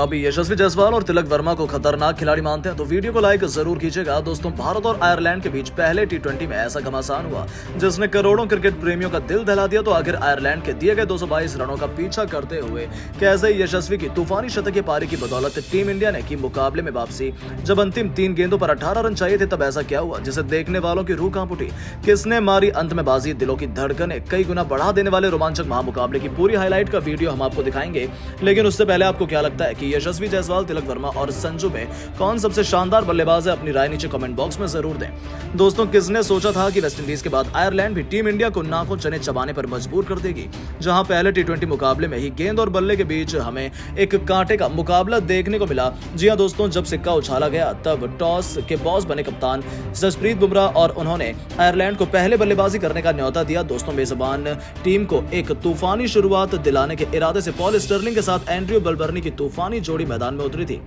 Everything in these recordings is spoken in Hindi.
आप यशस्वी जायसवाल और तिलक वर्मा को खतरनाक खिलाड़ी मानते हैं तो वीडियो को लाइक जरूर कीजिएगा। दोस्तों, भारत और आयरलैंड के बीच पहले टी20 में ऐसा घमासान हुआ जिसने करोड़ों क्रिकेट प्रेमियों का दिल दहला दिया। तो आखिर आयरलैंड के दिए गए 222 रनों का पीछा करते हुए कैसे यशस्वी की तूफानी शतकीय पारी की बदौलत टीम इंडिया ने की मुकाबले में वापसी। जब अंतिम 3 गेंदों पर 18 रन चाहिए थे तब ऐसा क्या हुआ जिसे देखने वालों की रूह कांप उठी। किसने मारी अंत में बाजी, दिलों की धड़कनें कई गुना बढ़ा देने वाले रोमांचक महामुकाबले की पूरी हाईलाइट का वीडियो हम आपको दिखाएंगे। लेकिन उससे पहले आपको क्या लगता है कि यशस्वी जायसवाल, तिलक वर्मा और संजू में कौन सबसे शानदार बल्लेबाज है? अपनी राय नीचे कमेंट बॉक्स में जरूर दें। दोस्तों, किसने सोचा था कि वेस्टइंडीज के बाद आयरलैंड भी टीम इंडिया को नाकों चने चबाने पर मजबूर कर देगी। जहां पहले टी20 मुकाबले में ही गेंद और बल्ले के बीच हमें एक कांटे का मुकाबला देखने को मिला। जी हां दोस्तों, जब सिक्का उछाला गया तब टॉस के बॉस बने कप्तान जसप्रीत बुमराह और उन्होंने आयरलैंड को पहले बल्लेबाजी करने का न्योता दिया। दोस्तों, मेजबान टीम को एक तूफानी शुरुआत दिलाने के इरादे से पॉल स्टर्लिंग के साथ एंड्रयू बलबर्नी की तूफानी जोड़ी मैदान में उतरी थी।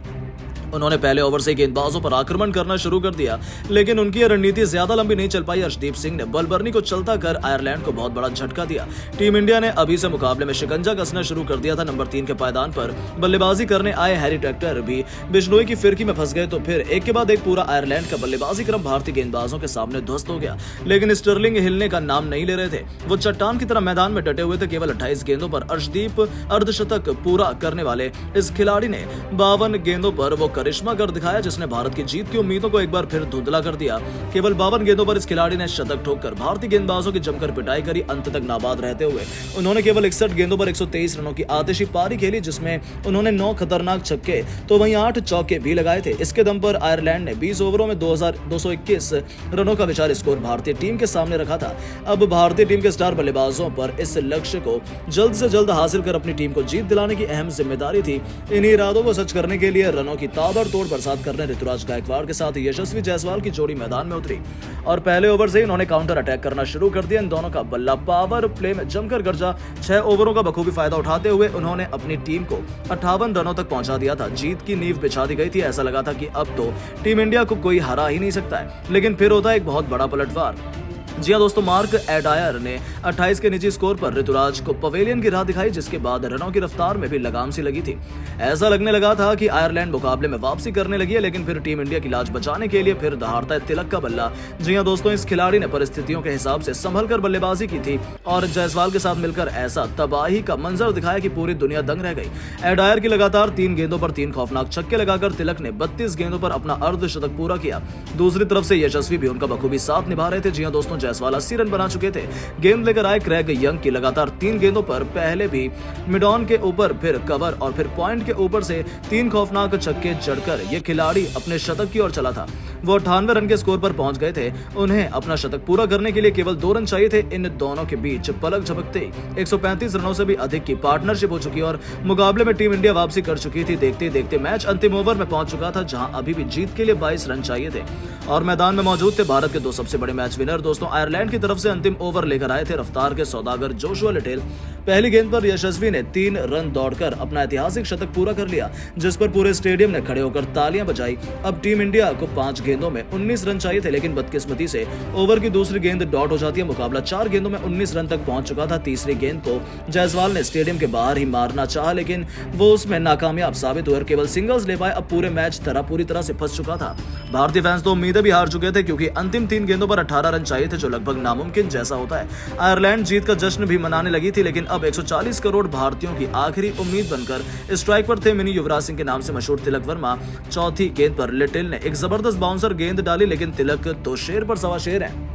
उन्होंने पहले ओवर से गेंदबाजों पर आक्रमण करना शुरू कर दिया, लेकिन उनकी यह रणनीति ज्यादा लंबी नहीं चल पाई। अर्शदीप सिंह ने बलबर्नी को चलता कर आयरलैंड को बहुत बड़ा झटका दिया। टीम इंडिया ने अभी से मुकाबले में शिकंजा कसना शुरू कर दिया था। नंबर 3 के पायदान पर बल्लेबाजी करने आए हैरी टेक्टर भी बिश्नोई की फिरकी में फंस गए। तो फिर एक के बाद एक पूरा आयरलैंड का बल्लेबाजी क्रम भारतीय गेंदबाजों के सामने ध्वस्त हो गया। लेकिन स्टर्लिंग हिलने का नाम नहीं ले रहे थे। वो चट्टान की तरह मैदान में डटे हुए थे। केवल 28 गेंदों पर अर्शदीप अर्धशतक पूरा करने वाले इस खिलाड़ी ने 52 गेंदों पर वो करिश्मा कर दिखाया जिसने भारत की जीत की उम्मीदों को एक बार फिर धुंधला कर दिया। केवल 52 गेंदों पर इस खिलाड़ी ने शतक ठोककर भारतीय गेंदबाजों की जमकर पिटाई करी। अंत तक नाबाद रहते हुए उन्होंने केवल 61 गेंदों पर 123 रनों की आतिशी पारी खेली, जिसमें उन्होंने 9 खतरनाक छक्के तो वहीं 8 चौके भी लगाए थे। इसके दम पर आयरलैंड ने 20 ओवरों में 221 रनों का विचार स्कोर भारतीय टीम के सामने रखा था। अब भारतीय टीम के स्टार बल्लेबाजों पर इस लक्ष्य को जल्द से जल्द हासिल कर अपनी टीम को जीत दिलाने की अहम जिम्मेदारी थी। इन्हीं इरादों को सच करने के लिए रनों की ताबड़तोड़ बरसात करने ऋतुराज गायकवाड़ के साथ यशस्वी जायसवाल की जोड़ी मैदान में उतरी और पहले ओवर से ही उन्होंने काउंटर अटैक करना शुरू कर दिया। इन दोनों का बल्ला पावर प्ले में जमकर गरजा। 6 ओवरों का बखूबी फायदा उठाते हुए उन्होंने अपनी टीम को 58 रनों तक पहुंचा दिया था। जीत की नींव बिछा दी गई थी। ऐसा लगा था कि अब तो टीम इंडिया को कोई हरा ही नहीं सकता है, लेकिन फिर होता है एक बहुत बड़ा पलटवार। जी हां दोस्तों, मार्क एडायर ने 28 के निजी स्कोर पर ऋतुराज को पवेलियन की राह दिखाई, जिसके बाद रनों की रफ्तार में भी लगाम सी लगी थी। ऐसा लगने लगा था कि आयरलैंड मुकाबले में वापसी करने लगी है, लेकिन फिर टीम इंडिया की लाज बचाने के लिए फिर दहाड़ता है तिलक का बल्ला। जी हां दोस्तों, इस खिलाड़ी ने परिस्थितियों के हिसाब से संभल कर बल्लेबाजी की थी और जायसवाल के साथ मिलकर ऐसा तबाही का मंजर दिखाया कि पूरी दुनिया दंग रह गई। एडायर की लगातार 3 गेंदों पर 3 खौफनाक छक्के लगाकर तिलक ने 32 गेंदों पर अपना अर्धशतक पूरा किया। दूसरी तरफ से यशस्वी भी उनका बखूबी साथ निभा रहे थे। जी हां दोस्तों, जायसवाल 80 रन बना चुके थे। गेंद लेकर आए क्रैग यंग की लगातार 3 गेंदों पर पहले भी मिड ऑन के ऊपर, फिर कवर और फिर पॉइंट के ऊपर से 3 खौफनाक छक्के जड़कर ये खिलाड़ी अपने शतक की ओर चला था। वो 98 रन के स्कोर पर पहुंच गए थे। उन्हें अपना शतक पूरा करने के लिए केवल 2 रन चाहिए थे। इन दोनों के बीच पलक झपकते 135 रनों से भी अधिक की पार्टनरशिप हो चुकी और मुकाबले में टीम इंडिया वापसी कर चुकी थी। देखते देखते मैच अंतिम ओवर में पहुंच चुका था, जहां अभी भी जीत के लिए 22 रन चाहिए थे और मैदान में मौजूद थे भारत के 2 सबसे बड़े मैच विनर। दोस्तों, आयरलैंड की तरफ से अंतिम ओवर लेकर आए थे रफ्तार के सौदागर जोशुआ लिटिल। पहली गेंद पर यशस्वी ने 3 रन दौड़कर अपना ऐतिहासिक शतक पूरा कर लिया, जिस पर पूरे स्टेडियम ने खड़े होकर तालियां बजाई। अब टीम इंडिया को 5 गेंदों में 19 रन चाहिए थे, लेकिन बदकिस्मती से ओवर की दूसरी गेंद डॉट हो जाती है। मुकाबला 4 गेंदों में 19 रन तक पहुंच चुका था। तीसरी गेंद को जायसवाल ने स्टेडियम के बाहर ही मारना चाहा, लेकिन वो उसमें नाकामयाब साबित हुए और केवल सिंगल्स ले पाए। अब पूरे मैच पूरी तरह से फंस चुका था। भारतीय फैंस तो उम्मीदें भी हार चुके थे, क्योंकि अंतिम 3 गेंदों पर 18 रन चाहिए थे, जो लगभग नामुमकिन जैसा होता है। आयरलैंड जीत का जश्न भी मनाने लगी थी, लेकिन अब 140 करोड़ भारतीयों की आखिरी उम्मीद बनकर स्ट्राइक पर थे मिनी युवराज सिंह के नाम से मशहूर तिलक वर्मा। चौथी गेंद पर लिटिल ने एक जबरदस्त बाउंसर गेंद डाली, लेकिन तिलक तो शेर पर सवा शेर है।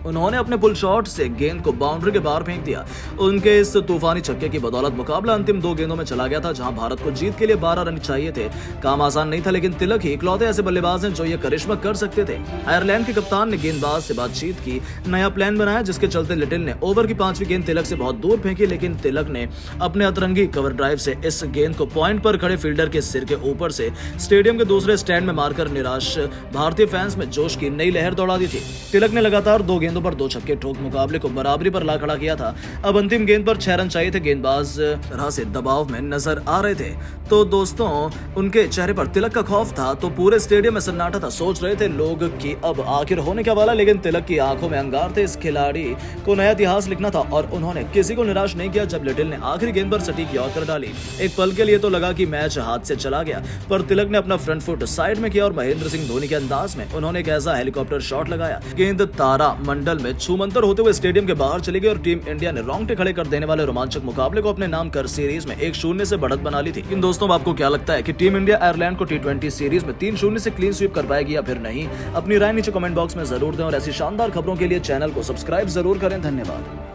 उन्होंने अपने पुल शॉट से गेंद को बाउंड्री के बाहर फेंक दिया। उनके इस तूफानी छक्के की बदौलत मुकाबला अंतिम 2 गेंदों में चला गया था, जहां भारत को जीत के लिए 12 रन चाहिए थे। काम आसान नहीं था, लेकिन तिलक ही इकलौते ऐसे बल्लेबाज हैं जो ये करिश्मा कर सकते थे। आयरलैंड के कप्तान ने गेंदबाज से बातचीत की, नया प्लान बनाया, जिसके चलते लिटिल ने ओवर की 5वीं गेंद तिलक से बहुत दूर फेंकी, लेकिन तिलक ने अपने अतरंगी कवर ड्राइव से इस गेंद को पॉइंट पर खड़े फील्डर के सिर के ऊपर से स्टेडियम के दूसरे स्टैंड में मारकर निराश भारतीय फैंस में जोश की नई लहर दौड़ा दी थी। तिलक ने लगातार 2 गेंदों गेंदों पर 2 छक्के ठोक मुकाबले को बराबरी पर ला खड़ा किया था। अब अंतिम गेंद पर 6 रन चाहिए थे। गेंदबाज तरह से दबाव में नजर आ रहे थे, तो दोस्तों उनके चेहरे पर तिलक का खौफ था, तो पूरे स्टेडियम में सन्नाटा था। सोच रहे थे लोग कि अब आखिर होने क्या वाला, लेकिन तिलक की आंखों में अंगार थे। इस खिलाड़ी को नया इतिहास लिखना था और उन्होंने किसी को निराश नहीं किया। जब लिटिल ने आखिरी गेंद पर सटीक यॉर्कर डाली, एक पल के लिए तो लगा कि मैच हाथ से चला गया, पर तिलक ने अपना फ्रंट फुट साइड में किया और महेंद्र सिंह धोनी के अंदाज में उन्होंने एक ऐसा हेलीकॉप्टर शॉट लगाया, गेंद तारा मंडल में छूमंतर होते हुए स्टेडियम के बाहर चली गई और टीम इंडिया ने रोंगटे खड़े कर देने वाले रोमांचक मुकाबले को अपने नाम कर सीरीज में 1-0 से बढ़त बना ली थी। इन दोस्तों आपको क्या लगता है कि टीम इंडिया आयरलैंड को T20 सीरीज में 3-0 से क्लीन स्वीप कर पाएगी या फिर नहीं? अपनी राय नीचे कमेंट बॉक्स में जरूर दें और ऐसी शानदार खबरों के लिए चैनल को सब्सक्राइब जरूर करें। धन्यवाद।